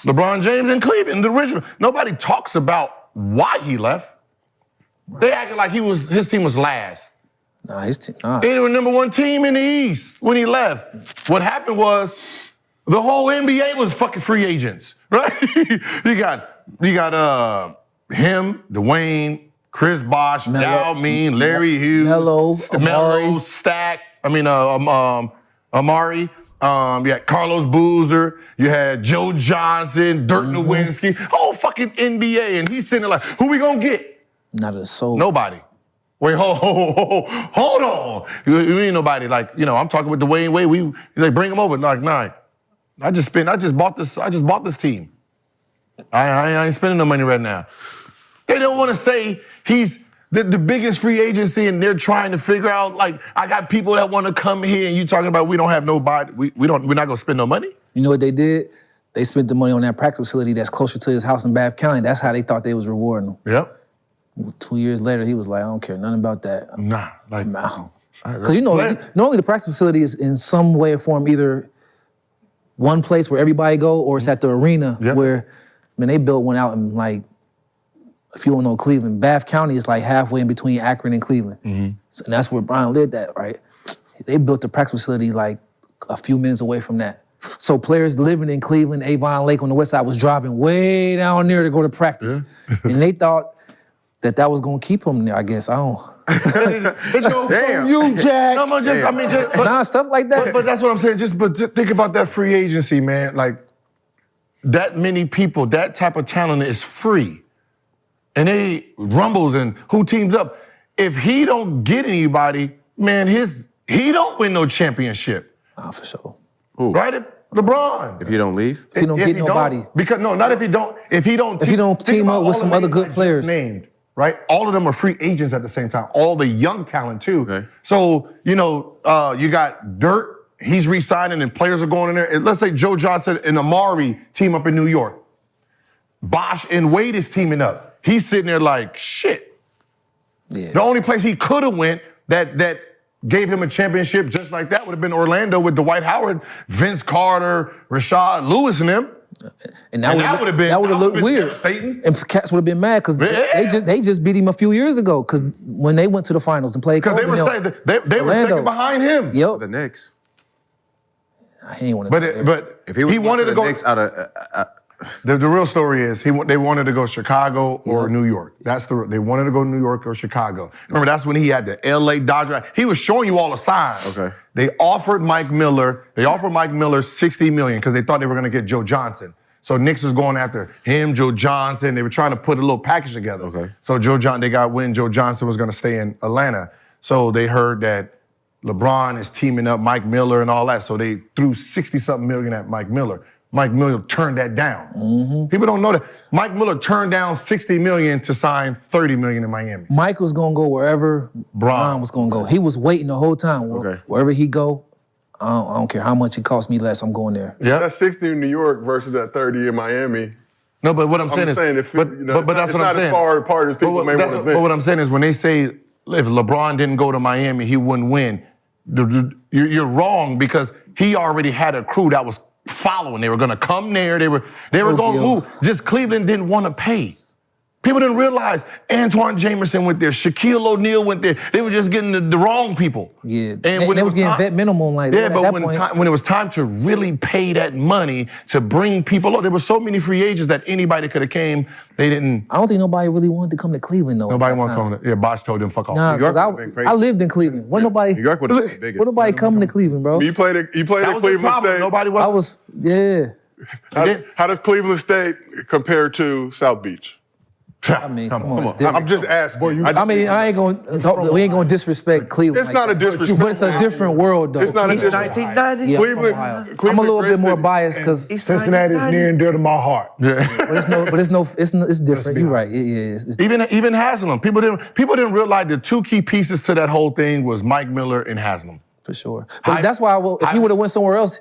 LeBron James in Cleveland, the original. Nobody talks about why he left. They acted like his team was last. Nah, his team. Nah. They were number one team in the East when he left. What happened was the whole NBA was fucking free agents, right? you got him, Dwayne, Chris Bosh, Yao Ming, Larry Hughes, Melo, Stack. Amari. You had Carlos Boozer. You had Joe Johnson, Dirk Nowitzki. Whole fucking NBA, and he's sitting there like, who we gonna get? Not a soul. Nobody. Wait, hold on. You ain't nobody. Like, I'm talking with Dwayne Wade. We bring him over. Like, nah. I just bought this team. I ain't spending no money right now. They don't want to say he's the biggest free agency, and they're trying to figure out, like, I got people that want to come here, and you talking about we don't have nobody. We're not gonna spend no money. You know what they did? They spent the money on that practice facility that's closer to his house in Bath County. That's how they thought they was rewarding him. Yep. 2 years later, he was like, I don't care nothing about that. Nah, like, no. Because normally the practice facility is in some way or form either one place where everybody go, or it's at the arena where, they built one out in, like, if you don't know Cleveland, Bath County is like halfway in between Akron and Cleveland. So, and that's where Brian lived at, right? They built the practice facility like a few minutes away from that. So players living in Cleveland, Avon Lake on the west side was driving way down there to go to practice. And they thought that was gonna keep them there, I guess. I don't. It's from you, Jack. No, stuff like that. But that's what I'm saying. But just think about that free agency, man. Like, that many people, that type of talent is free. And they rumbles and who teams up. If he don't get anybody, man, he don't win no championship. Oh, for sure. Who? Right? LeBron. If he don't leave? If he don't get nobody. Because not if he don't. If he don't team up with some other good players. Named, right? All of them are free agents at the same time. All the young talent too. Okay. So, you got Dirk, he's re-signing and players are going in there. And let's say Joe Johnson and Amari team up in New York. Bosh and Wade is teaming up. He's sitting there like, shit. Yeah. The only place he could have went that gave him a championship just like that would have been Orlando with Dwight Howard, Vince Carter, Rashad Lewis and them. And that would have looked weird. And cats would have been mad because they just beat him a few years ago. Because when they went to the finals and played, because they were second behind him. Yep. The Knicks. He ain't want to. But if he wanted to go Knicks out of. The real story is they wanted to go Chicago or New York. They wanted to go New York or Chicago. Remember, that's when he had the LA Dodger. He was showing you all the signs. Okay. They offered Mike Miller $60 million because they thought they were going to get Joe Johnson. So Knicks was going after him, Joe Johnson. They were trying to put a little package together. Okay. So they got wind Joe Johnson was going to stay in Atlanta. So they heard that LeBron is teaming up Mike Miller and all that. So they threw 60-something million at Mike Miller. Mike Miller turned that down. People don't know that. Mike Miller turned down $60 million to sign $30 million in Miami. Mike was going to go wherever Bron was going to go. He was waiting the whole time. Wherever he go, I don't care how much it costs me less, I'm going there. Yeah, that's 60 in New York versus that 30 in Miami. No, but what I'm saying is, but that's what I'm saying. As far apart as people may want to think. But what I'm saying is, when they say if LeBron didn't go to Miami, he wouldn't win. You're wrong because he already had a crew that was following. They were going to come there. They were going to move. Just Cleveland didn't want to pay. People didn't realize Antoine Jameson went there. Shaquille O'Neal went there. They were just getting the wrong people. Yeah, and when they was getting vet minimum like that. Yeah, but when it was time to really pay that money to bring people up, there were so many free agents that anybody could have came. They didn't. I don't think nobody really wanted to come to Cleveland though. Nobody wanted to come. Yeah, Bosh told them fuck off. Nah, because I lived in Cleveland. Wasn't nobody. New York would have been the biggest. Wasn't nobody coming to Cleveland, bro. You played at Cleveland State. Nobody was. How does Cleveland State compare to South Beach? I mean, come on. I'm just asking. We ain't gonna disrespect Cleveland. It's not a disrespect. But it's a different world, though. It's not a disrespect. 1990. Yeah, Cleveland, I'm a little bit more biased because Cincinnati is near and dear to my heart. Yeah. It's different. You're right. It's even Haslam. People didn't realize the two key pieces to that whole thing was Mike Miller and Haslam. For sure. But that's why if he would have went somewhere else,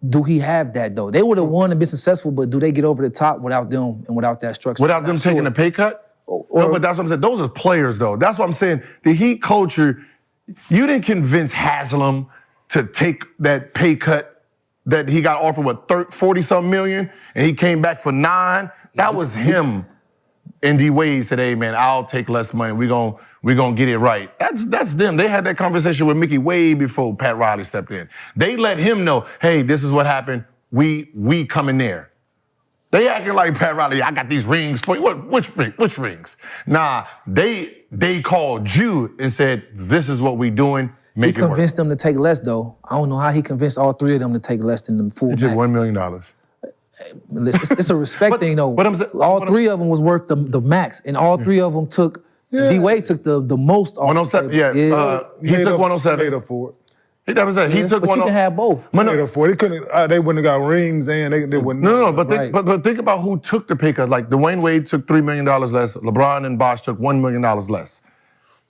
do he have that though? They would have won and been successful, but do they get over the top without them and without that structure? Without them taking a pay cut? No, but that's what I'm saying. Those are players though. That's what I'm saying. The Heat culture, you didn't convince Haslam to take that pay cut that he got offered, 40-something million, and he came back for 9. That was him. And D-Wade said, hey, man, I'll take less money. We're gonna get it right. That's them. They had that conversation with Mickey way before Pat Riley stepped in. They let him know, hey, this is what happened. We come in there. They acting like Pat Riley, I got these rings for you. Which rings? Nah, they called you and said, this is what we doing. Make He it work. convinced them to take less, though. I don't know how he convinced all 3 of them to take less than the full He max. took $1 million. It's a respect thing, though. but all 3 of them was worth the max, and all 3 of them took. D-Wade took the most off. 107. He took 107. Made up for it. He took But you 107. can have both. But Made up for it. They couldn't. They wouldn't have got rings, and they wouldn't. No, but Right. but think about who took the pay cut. Like Dwayne Wade took $3 million less. LeBron and Bosh took $1 million less.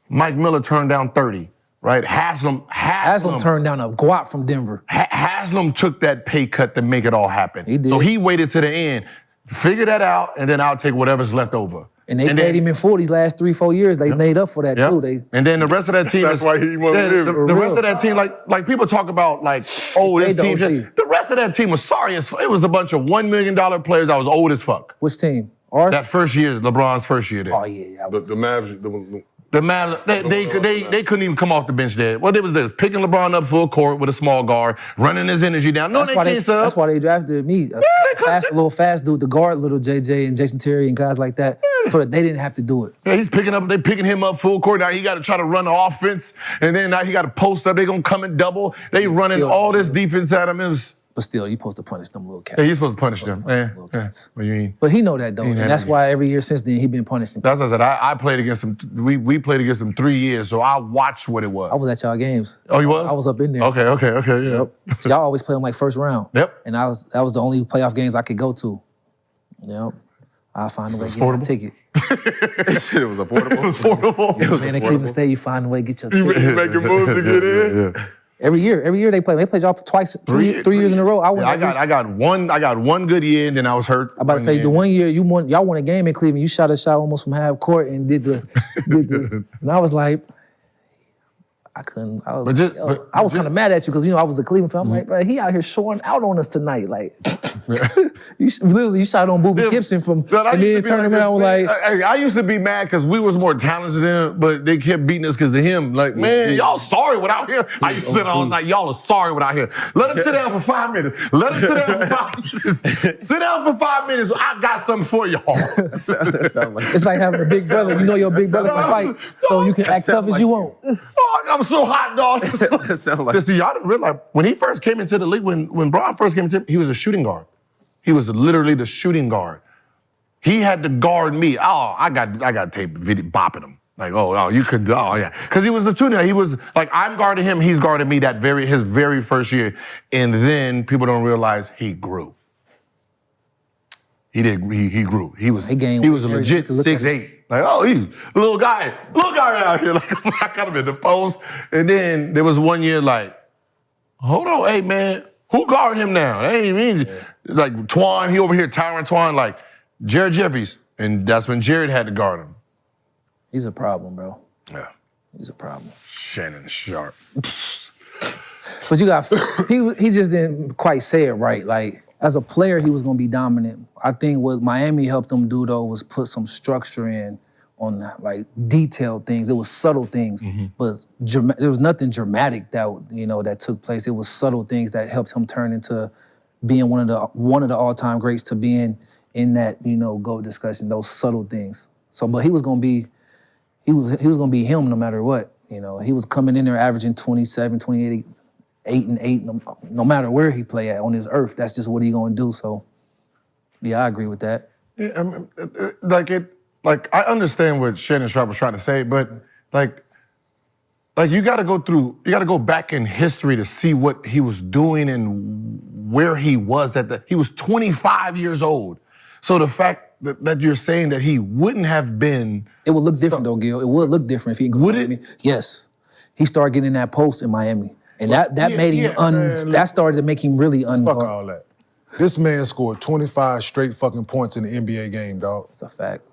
Mike Miller turned down 30. Right? Haslam turned down a guap from Denver. Haslam took that pay cut to make it all happen. He did. So he waited to the end, figure that out, and then I'll take whatever's left over. And they paid him in full these last 3-4 years. They made up for that too. And then the rest of that team That's why he won with Denver. the rest of that team, like people talk about like, oh, this They team. don't The rest of that team was sorry as fuck. It was a bunch of $1 million players that was old as fuck. Which team? Ours? That first year, LeBron's first year there. Oh yeah. The Mavs, The Mavs, they couldn't even come off the bench there. Well, it was this, picking LeBron up full court with a small guard, running his energy down. No, That's why they drafted me. A little fast dude to guard little JJ and Jason Terry and guys like that, so that they didn't have to do it. Yeah, they picking him up full court. Now he got to try to run the offense, and then now he got to post up. They gonna come and double. They running all this defense at him. It was, But still, you're supposed to punish them little cats. yeah, you're supposed to punish them. Little cats. What do you mean? But he know that though, and had that's to. why every year since then he been punishing. That's what I said. I played against them. We played against them 3 years, so I watched what it was. I was at y'all games. Oh, you was? I was up in there. Okay, yeah. Yep. Y'all always play them like first round. Yep. And that was the only playoff games I could go to. Yep. I'll find a way to get my affordable? ticket. Shit, it was affordable. It was affordable. It was Man, in Cleveland affordable. State, you find a way to get your you ticket. making moves to get in. Yeah. Every year they play. They played y'all twice, three years in a row. I got one good year, and then I was hurt. I'm about to say the one year y'all won a game in Cleveland. You shot a shot almost from half court and did the and I was like, I couldn't. I was kind of mad at you because I was a Cleveland fan. I'm like, bro, he out here showing out on us tonight. Like, you shot on Boobie Gibson and then turned around like. I used to be mad because we was more talented than him, but they kept beating us because of him. Like, man, y'all sorry without him. I used to sit all night. Y'all are sorry without him. Let him sit down for 5 minutes. Let him sit down for 5 minutes. Sit down for 5 minutes. I got something for y'all. It's like having a big brother. You know your big brother can fight, so you can act tough as you want. Oh, I'm so hot, dog. That sound like- See, y'all didn't realize when he first came into the league, when Bron first came into, he was a shooting guard. He was literally the shooting guard. He had to guard me. Oh, I got tape video bopping him. Like, you could, yeah. Because he was the shooting guard. He was like, I'm guarding him, he's guarding me his very first year. And then people don't realize he grew. He grew. He was a legit 6'8". Like, he's a little guy out here. Like, I got him in the post. And then there was one year like, hold on, hey man, who guarding him now? That ain't mean like Twan, he over here towering Twan like Jared Jeffries. And that's when Jared had to guard him. He's a problem, bro. Yeah. He's a problem. Shannon Sharp. But he just didn't quite say it right. Like, as a player, he was going to be dominant. I think what Miami helped him do, though, was put some structure in on, like, detailed things. It was subtle things, but there was nothing dramatic that took place. It was subtle things that helped him turn into being one of the all-time greats to being in that, GOAT discussion, those subtle things. So, but he was going to be him no matter what. He was coming in there averaging 27, 28, 8 and 8, no matter where he play at on this earth. That's just what he gonna do. So, yeah, I agree with that. Yeah, I mean, I understand what Shannon Sharp was trying to say, but like you got to go back in history to see what he was doing and where he was he was 25 years old. So the fact that you're saying that he wouldn't have been, it would look different though, Gil. It would look different if he could. Would it? Yes, he started getting in that post in Miami. And that made him that started to make him really Fuck unguarded. all that. This man scored 25 straight fucking points in the NBA game, dog. It's a fact.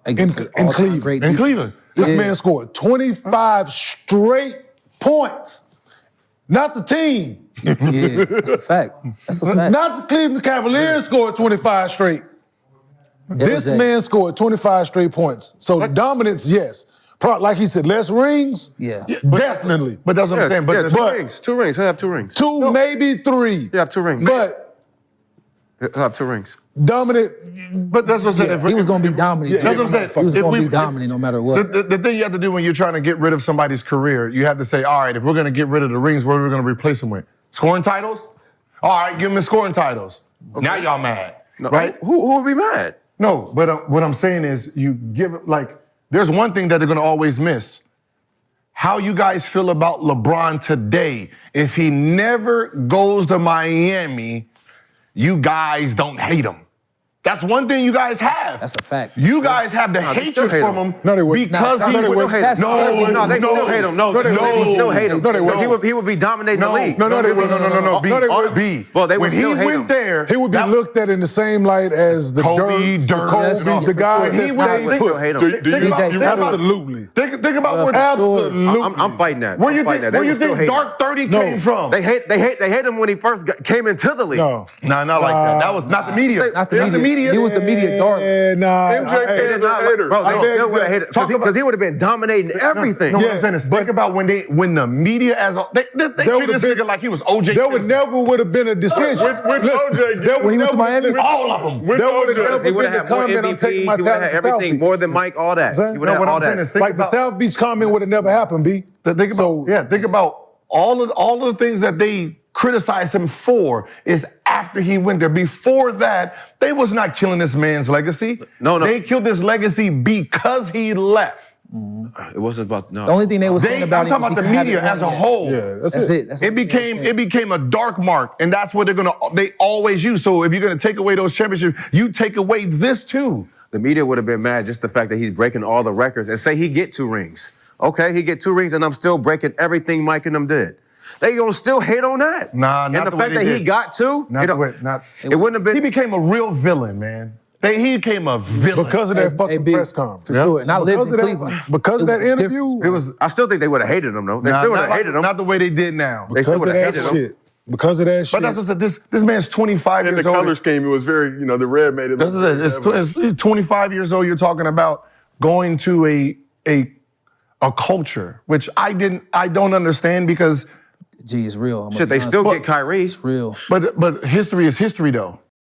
In Cleveland. in Cleveland. This man scored 25 straight points. Not the team. Yeah, that's a fact. That's a fact. Not the Cleveland Cavaliers scored 25 straight. This man scored 25 straight points. So the dominance, yes. Like he said, less rings? Yeah. Definitely. But that's what I'm saying. But, two rings. 2 rings. He'll have 2 rings. Two, maybe 3. He'll have 2 rings. But He'll have 2 rings. dominant. but that's what I'm saying. He was going to be dominant. That's what I'm saying. He was If going to we- be dominant no matter what. The thing you have to do when you're trying to get rid of somebody's career, you have to say, all right, if we're going to get rid of the rings, what are we going to replace them with? Scoring titles? All right, give them the scoring titles. Okay. Now y'all mad, right? Who would be mad? No, but what I'm saying is you give it, like, there's one thing that they're going to always miss. How you guys feel about LeBron today. If he never goes to Miami, you guys don't hate him. That's one thing you guys have. That's a fact. You guys have the hatred from him No, they wouldn't. because No, he they wouldn't. That's No, they still hate him. No, No, they they wouldn't. still hate him. No, they Because wouldn't. he would be dominating the league. No, they wouldn't. No, B. No, they wouldn't. B. Well, they would when still he hate went him. there, He would be that- looked at in the same light as the Kobe, Dirks, Dirk, the Kobe's, no, the guys when he that went- stayed they put. still hate him. Do you Think about- DJ Absolutely. Think about what Absolutely. I'm fighting that. Where you I'm fighting think, that. where They you would still think hate him. Dark 30 No. came from? They hate him when he first came into the league. No. Nah, not like that. That was not the media. Not the media. He was the media darling. Nah. MJ hey, fans are haters. Bro, they still would have hated Talk about- because he would have been dominating everything. No, what Yeah, I'm saying is think about when the media as a they treated would've this been- nigga like he was OJ. There would Simpson. never would have been a decision. Which OJ? There When he went to never- Miami? all of them. Which There would have OJ? never He would been the have had more comment, I'm taking my MVPs. He would have talent had to South everything Beach. more than Mike. All that. Saying? He would No, have what all I'm saying that. is think Like the about South Beach comment would have never happened, B. think about think about all of the things that they criticized him for is after he went there. Before that, they was not killing this man's legacy. No. They killed his legacy because he left. It wasn't about The only thing they were saying I'm about talking about the media as a whole. Yeah, that's That's it. it. That's It what they were saying. became a dark mark, and that's what they always use. So if you're gonna take away those championships, you take away this too. The media would have been mad just the fact that he's breaking all the records and say he get 2 rings. Okay, he get 2 rings and I'm still breaking everything Mike and them did. They gonna still hate on that. Nah, not and the the way fact they that he did. got 2, it wouldn't have been. He became a real villain, man. He became a villain Because of that fucking big, press conference. For sure. And I lived Because in of Cleveland. Because of that It was interview, different. It was I still think they would have hated him though. They still would have hated him. not the way they did now. They still because of would have that hated him. shit. Because of that shit. But that's what I said. This man's 25 In the years old. color scheme, it was very, the red made it This look is it. It's 25 years old. You're talking about going to a culture, which I don't understand because. Gee, it's real. I'm gonna Shit, be they honest. still get Kyrie. It's real. But history is history though.